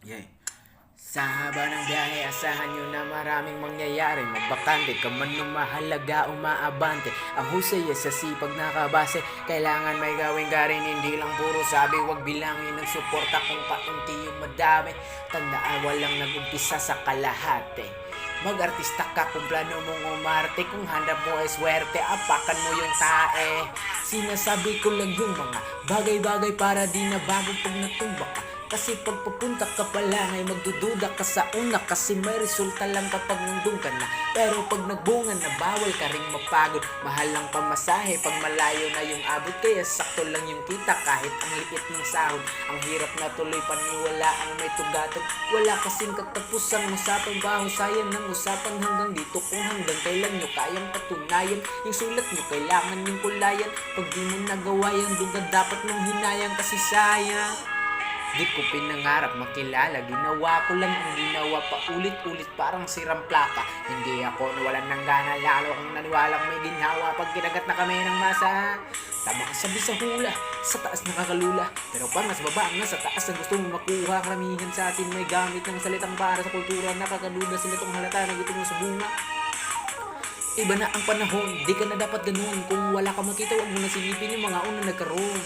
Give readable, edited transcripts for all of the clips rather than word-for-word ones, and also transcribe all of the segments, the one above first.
Yeah. Sa haba ng biyahe, asahan nyo na maraming mangyayari. Magbakante ka man nung mahalaga, umaabante. Ang husay ay sa sipag nakabase. Kailangan may gawin ka rin, hindi lang puro sabi. Huwag bilangin ng suporta kung paunti yung madami. Tandaan, walang nag-umpisa sa kalahati. Mag-artista ka kung plano mong umarte. Kung hanap mo ay swerte, apakan mo yung tae. Sinasabi ko lang yung mga bagay-bagay para di na bago pag natumba ka. Kasi pag papunta ka pa lang ay magdududa ka sa una. Kasi may resulta lang kapag nandun ka na. Pero pag nagbunga na bawal ka ring mapagod. Mahal lang pamasahe pag malayo na yung abot. Kaya sakto lang yung kita kahit ang liit ng sahod. Ang hirap na tuloy paniwala ang may tugatog. Wala kasing katapusan usapang bahusayan ng usapan hanggang dito. Kung hanggang kailan nyo kayang patunayan yung sulat nyo kailangan yung kulayan. Pag di mo nagawa yung dugad dapat mong hinayang kasi sayang. Di ko pinangarap makilala, ginawa ko lang ang ginawa pa ulit-ulit parang sirang plaka. Hindi ako nawalan ng gana, lalo kung naniwalang may ginhawa pag kinagat na kami ng masa. Tama ka sabi sa hula, sa taas nakakalula. Pero pag nasa baba ang nasa taas ang gusto mo makuha. Karamihan sa atin may gamit ng salitang para sa kultura. Nakakaduda sila itong halata na gito mo sa bunga. Iba na ang panahon, di ka na dapat ganun. Kung wala ka makita, huwag mo na silipin yung mga unang nagkaroon.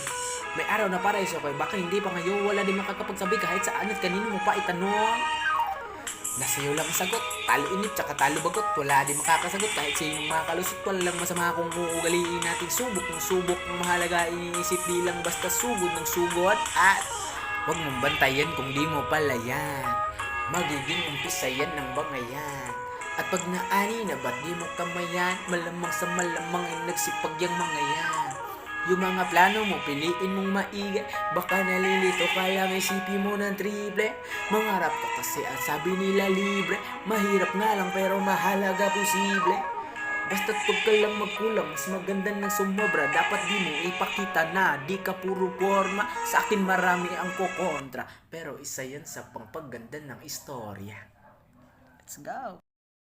May araw na paraiso ko, baka hindi pa ngayon. Wala din makakapagsabi kahit saan at kanino mo pa itanong. Nasa iyo lang ang sagot, talo init tsaka talo bagot. Wala din makakasagot kahit sinong makalusot. Walang masama kung uugaliin natin subok ng subok. Ang mahalaga iniisip di lang basta sugod ng sugot. At huwag mong bantayan kung di mo palayan. Magiging umpisa yan ng bangayan. At pag naani na ba't di mo kamayan, malamang sa malamang ay nagsipag yung mga yan. Yung mga plano mo, piliin mong maigi. Baka nalilito ka lang, isipin mo ng triple. Mangarap ka kasi ang sabi nila libre. Mahirap nga lang pero mahalaga posible. Basta't huwag ka lang magkulang, mas maganda ng sumobra. Dapat di mo ipakita na di ka puro forma. Sa akin marami ang kukontra, pero isa yan sa pangpaganda ng istorya. Let's go!